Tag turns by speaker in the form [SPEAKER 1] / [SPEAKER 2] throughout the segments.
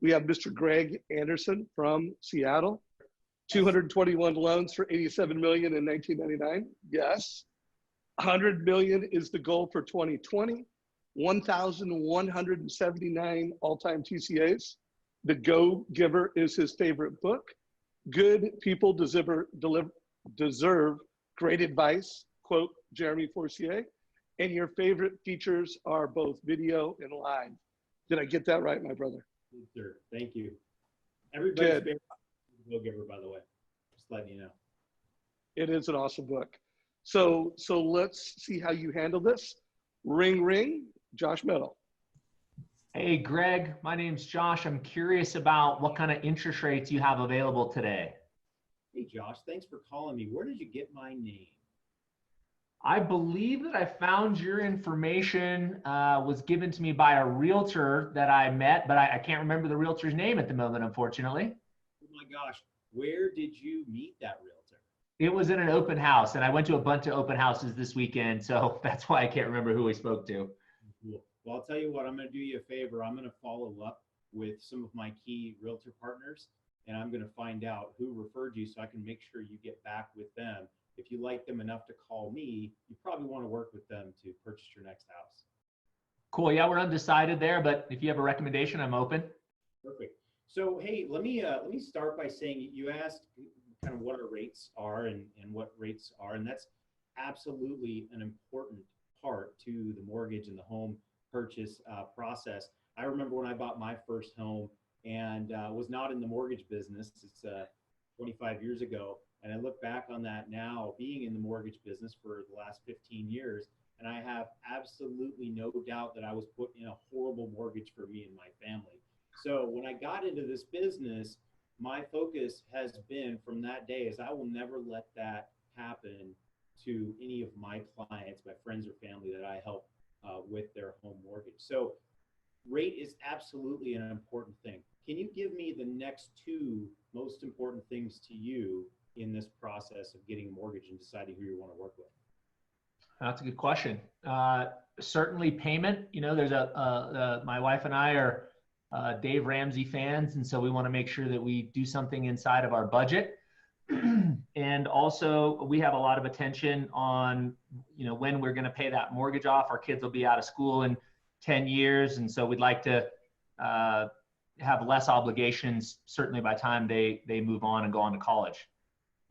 [SPEAKER 1] We have Mr. Greg Anderson from Seattle. 221 loans for 87 million in 1999. Yes. 100 million is the goal for 2020. 1,179 all-time TCAs. The Go Giver is his favorite book. Good people deserve great advice, quote Jeremy Forcier. And your favorite features are both video and live. Did I get that right, my brother?
[SPEAKER 2] Yes, sir. Thank you. Everybody's favorite Go Giver, by the way. Just letting you know.
[SPEAKER 1] It is an awesome book. So let's see how you handle this. Ring, ring, Josh Meadow.
[SPEAKER 3] Hey, Greg, my name's Josh. I'm curious about what kind of interest rates you have available today.
[SPEAKER 2] Hey, Josh, thanks for calling me. Where did you get my name?
[SPEAKER 3] I believe that I found your information was given to me by a realtor that I met, but I can't remember the realtor's name at the moment, unfortunately.
[SPEAKER 2] Oh my gosh, where did you meet that realtor?
[SPEAKER 3] It was in an open house, and I went to a bunch of open houses this weekend, so that's why I can't remember who we spoke to.
[SPEAKER 2] Cool. Well, I'll tell you what, I'm going to do you a favor. I'm going to follow up with some of my key realtor partners, and I'm going to find out who referred you so I can make sure you get back with them. If you like them enough to call me, you probably want to work with them to purchase your next house.
[SPEAKER 3] Cool. Yeah, we're undecided there, but if you have a recommendation, I'm open.
[SPEAKER 2] Perfect. So, hey, let me start by saying you asked kind of what our rates are and what rates are, and that's absolutely an important part to the mortgage and the home purchase process. I remember when I bought my first home and was not in the mortgage business. It's 25 years ago. And I look back on that now, being in the mortgage business for the last 15 years, and I have absolutely no doubt that I was put in a horrible mortgage for me and my family. So when I got into this business, my focus has been from that day is I will never let that happen to any of my clients, my friends or family that I help with their home mortgage. So rate is absolutely an important thing. Can you give me the next two most important things to you in this process of getting a mortgage and deciding who you want to work with?
[SPEAKER 3] That's a good question. Certainly payment. You know, there's my wife and I are Dave Ramsey fans, and so we want to make sure that we do something inside of our budget. And also, we have a lot of attention on, you know, when we're going to pay that mortgage off. Our kids will be out of school in 10 years, and so we'd like to have less obligations, certainly by the time they move on and go on to college.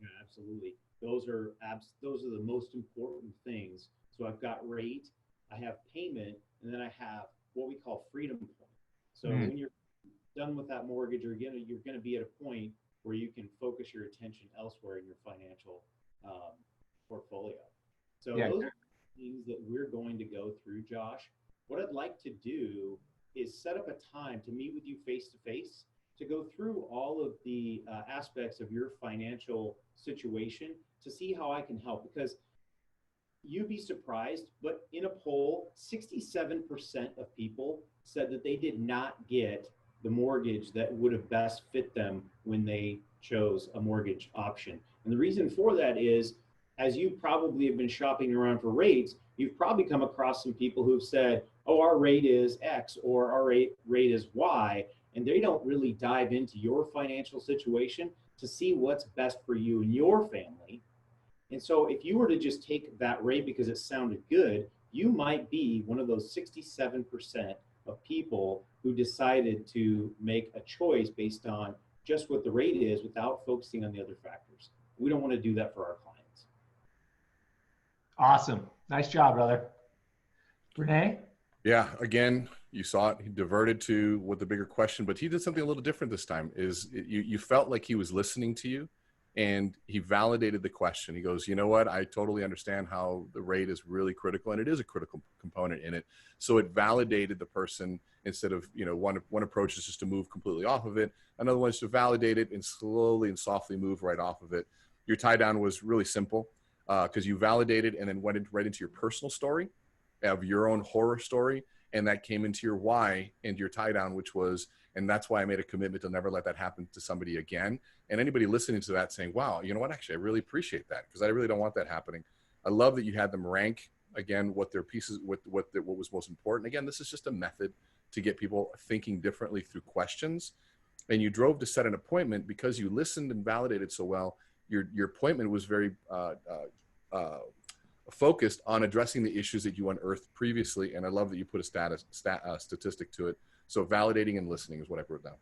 [SPEAKER 2] Yeah, absolutely. Those are the most important things. So I've got rate, I have payment, and then I have what we call freedom point. So when you're done with that mortgage, you're gonna be at a point where you can focus your attention elsewhere in your financial portfolio. So those are things that we're going to go through, Josh. What I'd like to do is set up a time to meet with you face to face to go through all of the aspects of your financial situation to see how I can help. Because you'd be surprised, but in a poll, 67% of people said that they did not get the mortgage that would have best fit them when they chose a mortgage option. And the reason for that is, as you probably have been shopping around for rates, you've probably come across some people who've said, oh, our rate is X or our rate is Y. And they don't really dive into your financial situation to see what's best for you and your family. And so if you were to just take that rate because it sounded good, you might be one of those 67% of people who decided to make a choice based on just what the rate is without focusing on the other factors. We don't want to do that for our clients.
[SPEAKER 3] Awesome. Nice job, brother. Renee?
[SPEAKER 4] Yeah, again, you saw it. He diverted to what the bigger question, but he did something a little different this time. You felt like he was listening to you, and he validated the question. He goes, you know what? I totally understand how the rate is really critical, and it is a critical component in it. So it validated the person instead of, you know, one approach is just to move completely off of it. Another one is to validate it and slowly and softly move right off of it. Your tie down was really simple because you validated and then went right into your personal story of your own horror story. And that came into your why and your tie down, which was, and that's why I made a commitment to never let that happen to somebody again. And anybody listening to that saying, wow, you know what, actually, I really appreciate that because I really don't want that happening. I love that you had them rank again, what their pieces, what was most important. Again, this is just a method to get people thinking differently through questions. And you drove to set an appointment because you listened and validated so well. Your appointment was very focused on addressing the issues that you unearthed previously. And I love that you put a statistic to it. So validating and listening is what I wrote down.